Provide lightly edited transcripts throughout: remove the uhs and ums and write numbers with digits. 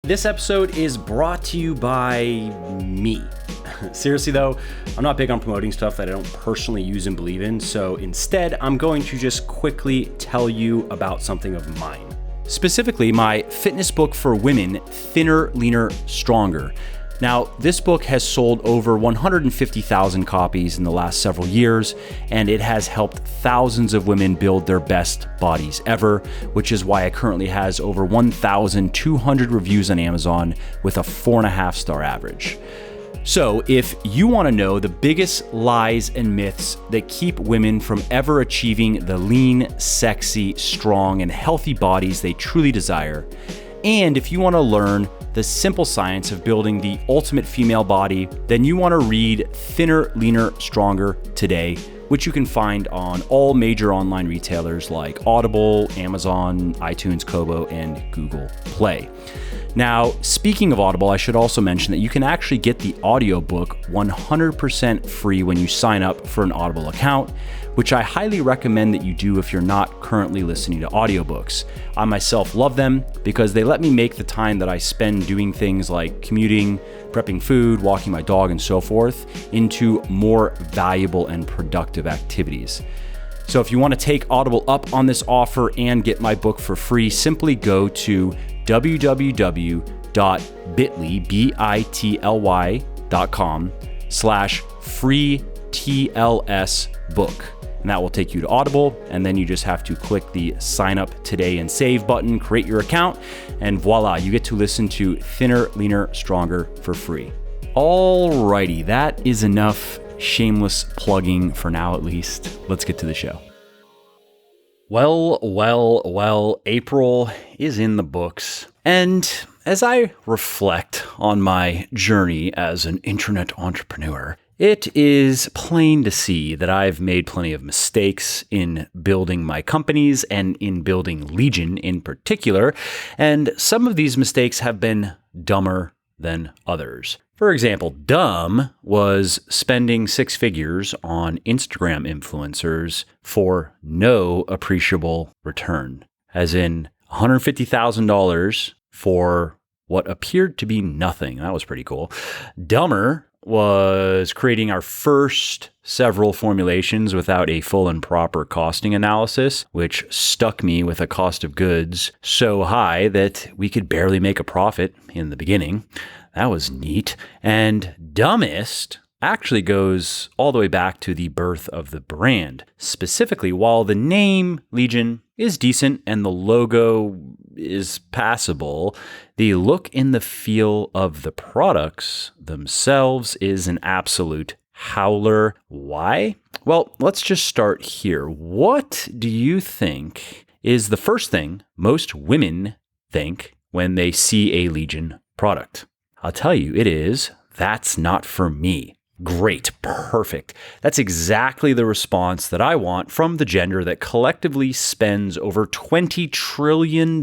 This episode is brought to you by me. Seriously though, I'm not big on promoting stuff that I don't personally use and believe in, so instead I'm going to just quickly tell you about something of mine. Specifically, my fitness book for women, Thinner, Leaner, Stronger. Now, this book has sold over 150,000 copies in the last several years, and it has helped thousands of women build their best bodies ever, which is why it currently has over 1,200 reviews on Amazon with a 4.5-star average. So, if you want to know the biggest lies and myths that keep women from ever achieving the lean, sexy, strong, and healthy bodies they truly desire, and if you want to learn the simple science of building the ultimate female body, then you want to read Thinner, Leaner, Stronger today, which you can find on all major online retailers like Audible, Amazon, iTunes, Kobo, and Google Play. Now, speaking of Audible, I should also mention that you can actually get the audiobook 100% free when you sign up for an Audible account, which I highly recommend that you do if you're not currently listening to audiobooks. I myself love them because they let me make the time that I spend doing things like commuting, prepping food, walking my dog, and so forth into more valuable and productive activities. So if you want to take Audible up on this offer and get my book for free, simply go to www.bitly.com/free TLS book. And that will take you to Audible, and then you just have to click the sign up today and save button, create your account, and voila, you get to listen to Thinner, Leaner, Stronger for free. Alrighty, that is enough shameless plugging for now at least. Let's get to the show. Well, April is in the books. And as I reflect on my journey as an internet entrepreneur, it is plain to see that I've made plenty of mistakes in building my companies and in building Legion in particular. And some of these mistakes have been dumber than others. For example, dumb was spending 6 figures on Instagram influencers for no appreciable return, as in $150,000 for what appeared to be nothing. That was pretty cool. Dumber was creating our first several formulations without a full and proper costing analysis, which stuck me with a cost of goods so high that we could barely make a profit in the beginning. That was neat. And dumbest actually goes all the way back to the birth of the brand. Specifically, while the name Legion is decent and the logo is passable, the look and the feel of the products themselves is an absolute howler. Why? Well, let's just start here. What do you think is the first thing most women think when they see a Legion product? I'll tell you, it is, "That's not for me." Great, perfect. That's exactly the response that I want from the gender that collectively spends over $20 trillion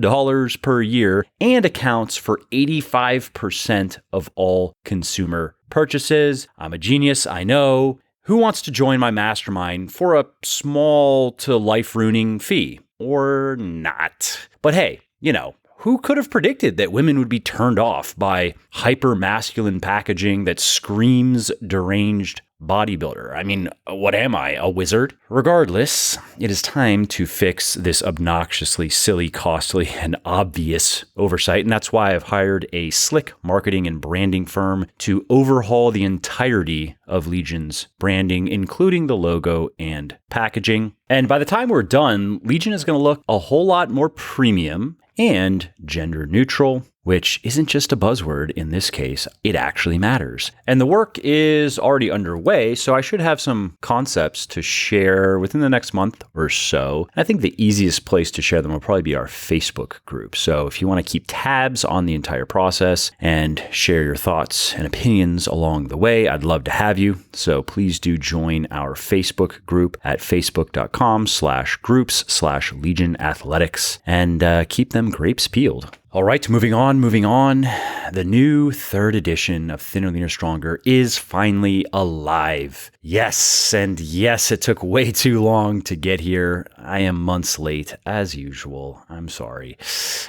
per year and accounts for 85% of all consumer purchases. I'm a genius, I know. Who wants to join my mastermind for a small to life-ruining fee? Or not. But hey, who could have predicted that women would be turned off by hyper-masculine packaging that screams deranged bodybuilder? I mean, what am I, a wizard? Regardless, it is time to fix this obnoxiously silly, costly, and obvious oversight, and that's why I've hired a slick marketing and branding firm to overhaul the entirety of Legion's branding, including the logo and packaging. And by the time we're done, Legion is going to look a whole lot more premium and gender neutral, which isn't just a buzzword in this case, it actually matters. And the work is already underway, so I should have some concepts to share within the next month or so. I think the easiest place to share them will probably be our Facebook group. So if you want to keep tabs on the entire process and share your thoughts and opinions along the way, I'd love to have you. So please do join our Facebook group at facebook.com/groups/Legion Athletics and keep them grapes peeled. All right, moving on. the new third edition of Thinner, Leaner, Stronger is finally alive. Yes, and yes, it took way too long to get here. I am months late, as usual. I'm sorry.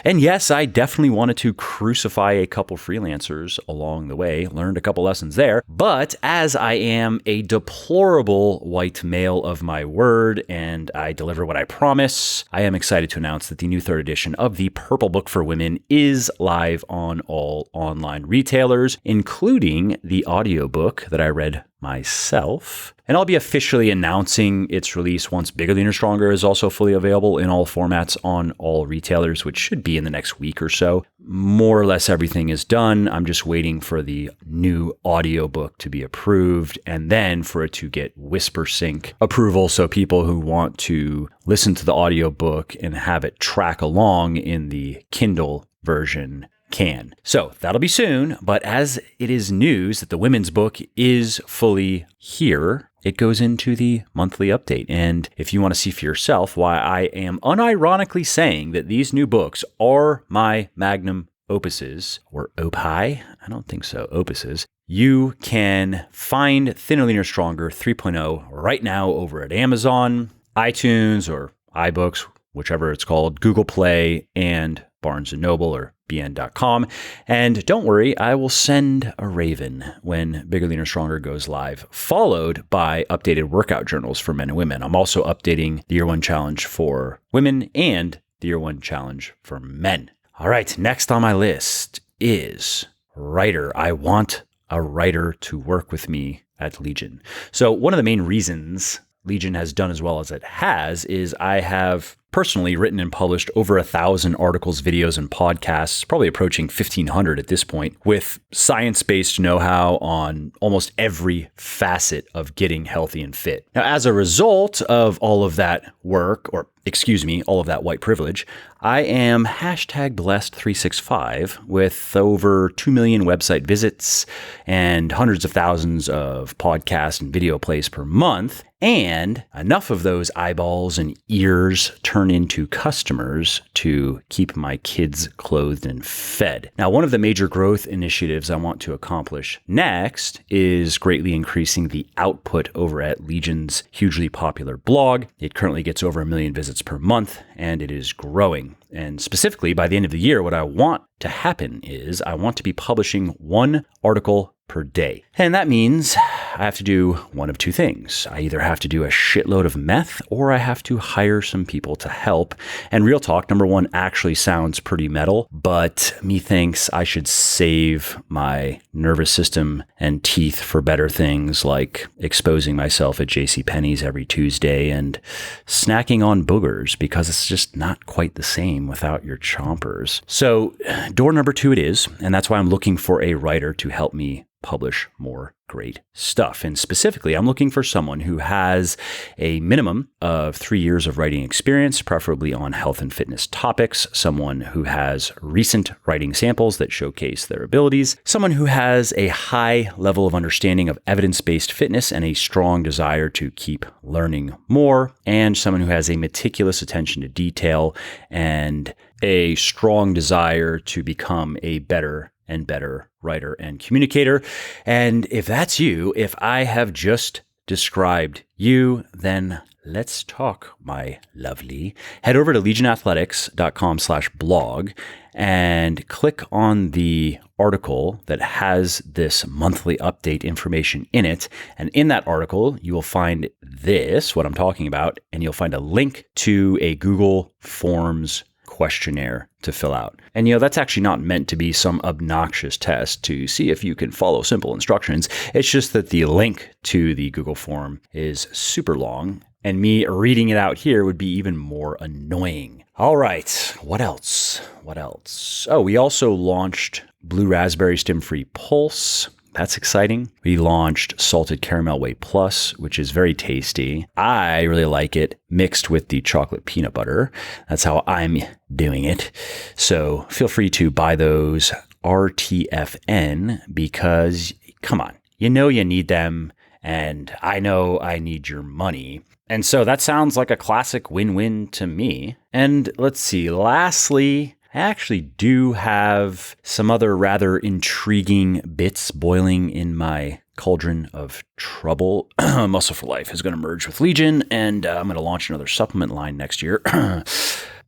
And yes, I definitely wanted to crucify a couple freelancers along the way, learned a couple lessons there. But as I am a deplorable white male of my word and I deliver what I promise, I am excited to announce that the new third edition of the Purple Book for Women is live on all online retailers, including the audiobook that I read myself. And I'll be officially announcing its release once Bigger, Leaner, Stronger is also fully available in all formats on all retailers, which should be in the next week or so. More or less everything is done. I'm just waiting for the new audiobook to be approved and then for it to get WhisperSync approval, so people who want to listen to the audiobook and have it track along in the Kindle version can. So that'll be soon, but as it is news that the women's book is fully here, it goes into the monthly update. And if you want to see for yourself why I am unironically saying that these new books are my magnum opuses, or opi, I don't think so, opuses, you can find Thinner, Leaner, Stronger 3.0 right now over at Amazon, iTunes, or iBooks, whichever it's called, Google Play, and Barnes & Noble or bn.com. And don't worry, I will send a raven when Bigger, Leaner, Stronger goes live, followed by updated workout journals for men and women. I'm also updating the Year 1 Challenge for women and the Year 1 Challenge for men. All right, next on my list is writer. I want a writer to work with me at Legion. So one of the main reasons Legion has done as well as it has is I have personally written and published over 1,000 articles, videos, and podcasts, probably approaching 1,500 at this point, with science-based know-how on almost every facet of getting healthy and fit. Now, as a result of all of that work, or all of that white privilege, I am #blessed365 with over 2 million website visits and hundreds of thousands of podcast and video plays per month. And enough of those eyeballs and ears turn into customers to keep my kids clothed and fed. Now, one of the major growth initiatives I want to accomplish next is greatly increasing the output over at Legion's hugely popular blog. It currently gets over 1 million visits per month, and it is growing. And specifically, by the end of the year, what I want to happen is I want to be publishing 1 article per day. And that means I have to do one of two things. I either have to do a shitload of meth or I have to hire some people to help. And real talk, number one actually sounds pretty metal, but methinks I should save my nervous system and teeth for better things like exposing myself at JCPenney's every Tuesday and snacking on boogers, because it's just not quite the same without your chompers. So door number 2 it is, and that's why I'm looking for a writer to help me publish more great stuff. And specifically, I'm looking for someone who has a minimum of 3 years of writing experience, preferably on health and fitness topics, someone who has recent writing samples that showcase their abilities, someone who has a high level of understanding of evidence-based fitness and a strong desire to keep learning more, and someone who has a meticulous attention to detail and a strong desire to become a better and better writer and communicator. And if that's you, if I have just described you, then let's talk, my lovely. Head over to legionathletics.com/blog and click on the article that has this monthly update information in it. And in that article, you will find this, what I'm talking about, and you'll find a link to a Google Forms questionnaire to fill out. And that's actually not meant to be some obnoxious test to see if you can follow simple instructions. It's just that the link to the Google form is super long, and me reading it out here would be even more annoying. All right, what else? Oh, we also launched Blue Raspberry Stim-Free Pulse. That's exciting. We launched Salted Caramel Whey Plus, which is very tasty. I really like it mixed with the chocolate peanut butter. That's how I'm doing it. So feel free to buy those RTFN because, come on, you need them, and I know I need your money. And so that sounds like a classic win-win to me. And let's see, lastly, I actually do have some other rather intriguing bits boiling in my cauldron of trouble. Muscle for Life is going to merge with Legion, and I'm going to launch another supplement line next year.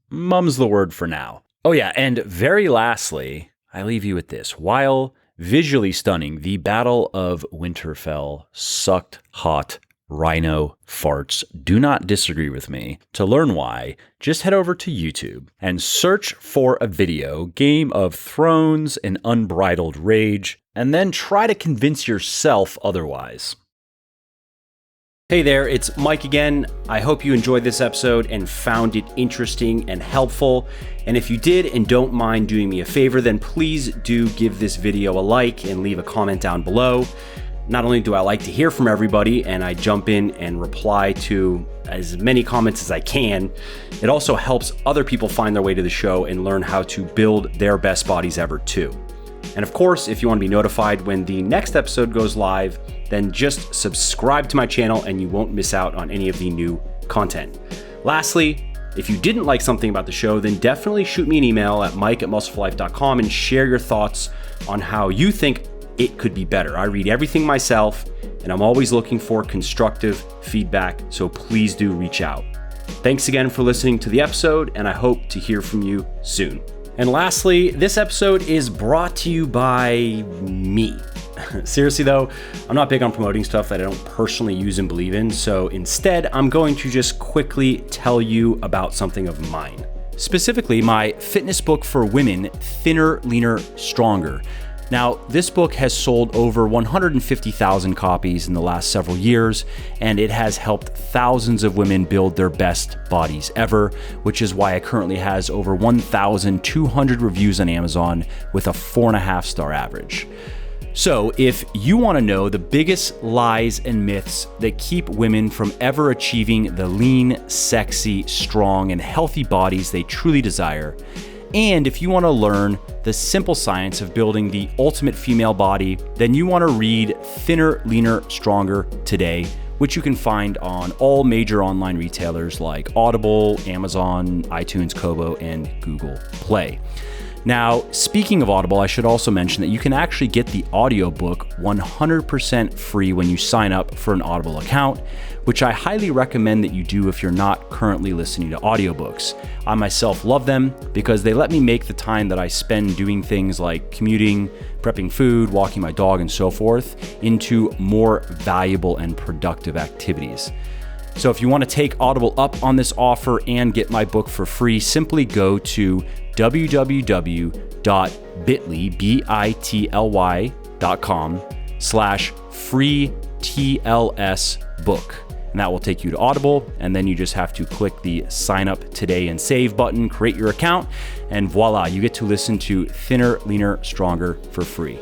Mum's the word for now. Oh yeah, and very lastly, I leave you with this. While visually stunning, the Battle of Winterfell sucked hot rhino farts. Do not disagree with me. To learn why, just head over to YouTube and search for a video, Game of Thrones, an unbridled rage, and then try to convince yourself otherwise. Hey there, it's Mike again. I hope you enjoyed this episode and found it interesting and helpful. And if you did and don't mind doing me a favor, then please do give this video a like and leave a comment down below. Not only do I like to hear from everybody and I jump in and reply to as many comments as I can, it also helps other people find their way to the show and learn how to build their best bodies ever too. And of course, if you want to be notified when the next episode goes live, then just subscribe to my channel and you won't miss out on any of the new content. Lastly, if you didn't like something about the show, then definitely shoot me an email at mike@muscleforlife.com and share your thoughts on how you think it could be better. I read everything myself, and I'm always looking for constructive feedback, so please do reach out. Thanks again for listening to the episode, and I hope to hear from you soon. And lastly, this episode is brought to you by me. Seriously though, I'm not big on promoting stuff that I don't personally use and believe in, so instead, I'm going to just quickly tell you about something of mine. Specifically, my fitness book for women, Thinner, Leaner, Stronger. Now, this book has sold over 150,000 copies in the last several years, and it has helped thousands of women build their best bodies ever, which is why it currently has over 1,200 reviews on Amazon with a 4.5-star average. So, if you want to know the biggest lies and myths that keep women from ever achieving the lean, sexy, strong, and healthy bodies they truly desire, and if you want to learn the simple science of building the ultimate female body, then you want to read Thinner, Leaner, Stronger today, which you can find on all major online retailers like Audible, Amazon, iTunes, Kobo, and Google Play. Now, speaking of Audible, I should also mention that you can actually get the audiobook 100% free when you sign up for an Audible account, which I highly recommend that you do if you're not currently listening to audiobooks. I myself love them because they let me make the time that I spend doing things like commuting, prepping food, walking my dog, and so forth into more valuable and productive activities. So if you want to take Audible up on this offer and get my book for free, simply go to www.bitly.com/free TLS book. And that will take you to Audible, and then you just have to click the sign up today and save button, create your account, and voila, you get to listen to Thinner, Leaner, Stronger for free.